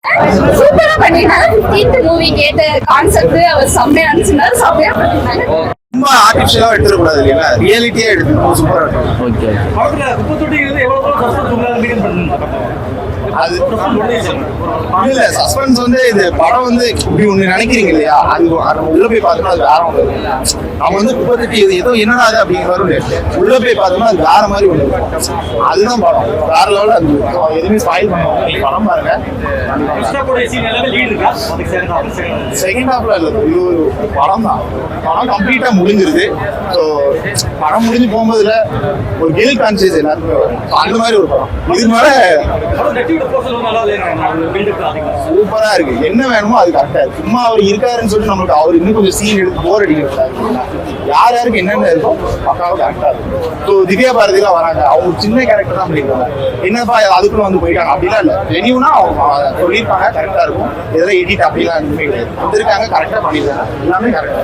சூப்பரா பண்ணிருந்தாங்க. 15th movie கேட்ட கான்செப்ட் அவர் செம்மையா இருந்துச்சுனால செம்மையா பண்ணிருந்தாங்க. ரொம்ப ஆர்டிஃபிஷியலா எடுத்துக்கூடாது இல்லையா, ரியாலிட்டியா எடுத்து சூப்பரா இருக்கும். ஓகே, அது இல்ல சஸ்பென்ஸ் வந்து இது படம் வந்து இப்படி ஒண்ணு நினைக்கிறீங்க இல்லையா, அது நம்ம உள்ள போய் பார்த்தோம்னா அது வேற ஒண்ணு. நம்ம வந்து குப்பத்துக்கு இது ஏதோ என்னடா அது அப்படிங்கிற வரும், உள்ள போய் பார்த்தோம்னா அது வேற மாதிரி ஒண்ணு. அதுதான் படம் வேற லெவலில். அது எதுவுமே ஸ்பாயில் பண்ணுவோம். நீங்க படம் பாருங்க. செகண்ட் ஹாஃப்ல இல்ல, இது ஒரு படம் தான். படம் கம்ப்ளீட்டா முடிஞ்சிருது. ஸோ படம் முடிஞ்சு போகும்போதுல ஒரு கில் கான்சியஸ் எல்லாருமே வரும். அந்த மாதிரி ஒரு படம். இது மேல சூப்பரா இருக்கு. என்ன வேணுமோ அது கரெக்டா இருக்கு. சும்மா அவர் இருக்காருன்னு சொல்லிட்டு நம்மளுக்கு அவர் இன்னும் கொஞ்சம் சீன் எடுத்து போர் அடிக்கிறாரு. யார் யாருக்கு என்னென்ன இருக்கோ பக்காவா கரெக்டா இருக்கும். ஸோ திவ்யா பாரதி எல்லாம் வராங்க, அவங்க சின்ன கேரக்டர் தான் பண்ணிருக்காங்க. என்னப்பா அதுக்குள்ள வந்து போயிட்டாங்க அப்படிலாம் இல்ல. வெனியூனா அவங்க சொல்லியிருப்பாங்க, கரெக்டா இருக்கும். இதெல்லாம் எடிட் அப்படிலாம் எதுவுமே கிடையாது. வந்திருக்காங்க, கரெக்டா பண்ணிருக்காங்க, எல்லாமே கரெக்டா.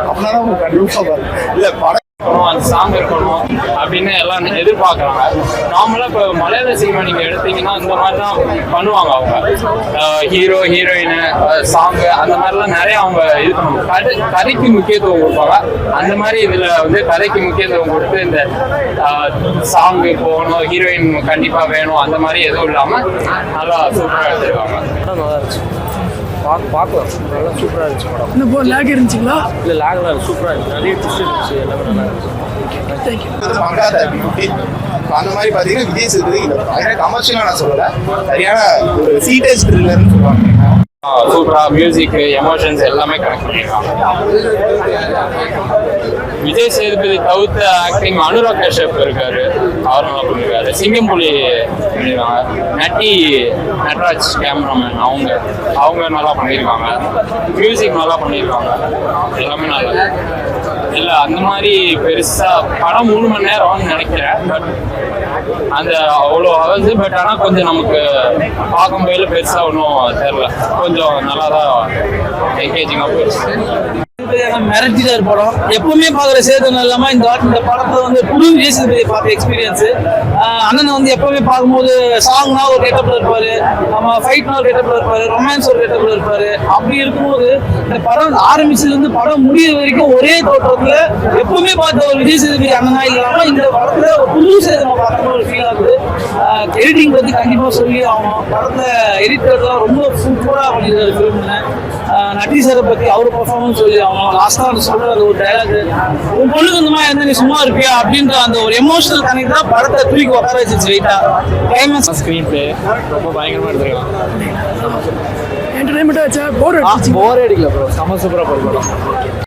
அப்படின்னா உங்களுக்கு கண்டிப்பா பாருங்க. இல்ல படம் அந்த சாங் இருக்கணும் அப்படின்னு எல்லாம் எதிர்பார்க்குறாங்க. நார்மலாக இப்போ மலையாள சினிமா நீங்கள் எடுத்தீங்கன்னா இந்த மாதிரி தான் பண்ணுவாங்க. அவங்க ஹீரோ ஹீரோயின் சாங்கு அந்த மாதிரிலாம் நிறைய அவங்க இது பண்ணுவாங்க. கதைக்கு முக்கியத்துவம் கொடுப்பாங்க. அந்த மாதிரி இதில் வந்து கதைக்கு முக்கியத்துவம் கொடுத்து இந்த சாங்கு போகணும், ஹீரோயின் கண்டிப்பாக வேணும், அந்த மாதிரி எதுவும் இல்லாமல் நல்லா சூப்பராக எடுத்துருக்காங்க. நல்லா இருந்துச்சு, பார்க்கலாம், நல்லா சூப்பராக இருந்துச்சு படம். இன்னும் போ லேக் இருந்துச்சுங்களா? இல்லை லேக்லாம் சூப்பராக இருந்துச்சு, நிறைய ட்விஸ்ட் இருந்துச்சு, எல்லாமே நல்லா இருந்துச்சு. அந்த மாதிரி பாத்தீங்கன்னா விஜய் சேதுபதி பயங்கர கமர்ஷியலா நான் சொல்லல, சரியான ஒரு சீட்டேஜ் த்ரில்லர்னு சொல்லுவாங்க. சூப்பரா மியூசிக் எமோஷன்ஸ் எல்லாமே கனெக்ட் பண்ணிருக்காங்க. விஜய் சேதுபதி தவிர்த்த ஆக்டிங் அனுராக் கஷ்யப் இருக்காரு, அவரும் நல்லா பண்ணிருக்காரு. சிங்கம்புலி பண்ணிருக்காங்க. நட்ராஜ் கேமராமேன் அவங்க நல்லா பண்ணியிருக்காங்க. மியூசிக் நல்லா பண்ணியிருக்காங்க, எல்லாமே நல்லா இல்லை. அந்த மாதிரி பெருசா படம் 3 மணி நேரம்னு நினைக்கிறேன். பட் அந்த அவ்வளோ அவர்ஸ், பட் ஆனால் கொஞ்சம் நமக்கு பார்க்கும்போது பெருசாக ஒன்றும் தெரியல. கொஞ்சம் நல்லா தான் என்கேஜிங்காக போயிடுச்சு. மிரட்டிதான் படம். எப்பவுமே பாக்குற சேதனம் இல்லாம இந்த படத்துல வந்து புது விஜய் சேதுபதி பார்த்த எக்ஸ்பீரியன்ஸ். அண்ணன் வந்து எப்பவுமே பார்க்கும்போது சாங்னா ஒரு கெட்டப்ல இருப்பாரு, நம்ம ஃபைட்னா ஒரு கெட்டப்ல இருப்பாரு, ரொமான்ஸ் ஒரு கெட்டப்ல இருப்பாரு. அப்படி இருக்கும்போது இந்த படம் ஆரம்பிச்சதுல இருந்து படம் முடிய வரைக்கும் ஒரே தோற்றத்துல எப்பவுமே பார்த்த ஒரு விஜய் சேதுபதி அண்ணனா இல்லாம இந்த படத்துல ஒரு புது சேதனம் பார்க்கணும் ஒரு ஃபீல் ஆகுது. எடிட்டிங் பத்தி கண்டிப்பா சொல்லி ஆகணும். படத்துல எடிட்டர் தான் ரொம்ப சூப்பரா பண்ணிருக்காரு ஃபிலிம்ல. நட்டி சாரை பத்தி அவர் பர்ஃபார்மன்ஸ் சொல்லி ஆகணும். லாஸ்டா சொல்றது ஒரு டைலாக், உன் பொண்ணுக்கு இந்த மாதிரி இருந்தா நீ சும்மா இருப்பியா அப்படின்ற அந்த ஒரு எமோஷனல் கனெக்ட் தான் படத்தை தூக்கி உட்கார வச்சிருச்சு. வெயிட்டா கிளைமேக்ஸ் ஸ்க்ரீன் பிளே ரொம்ப பயங்கரமாக எடுத்துருக்காங்க. என்டர்டைன்மெண்ட் ஆச்சா? போர் அடிக்கல ப்ரோ, செம்ம சூப்பராக போகிற படம்.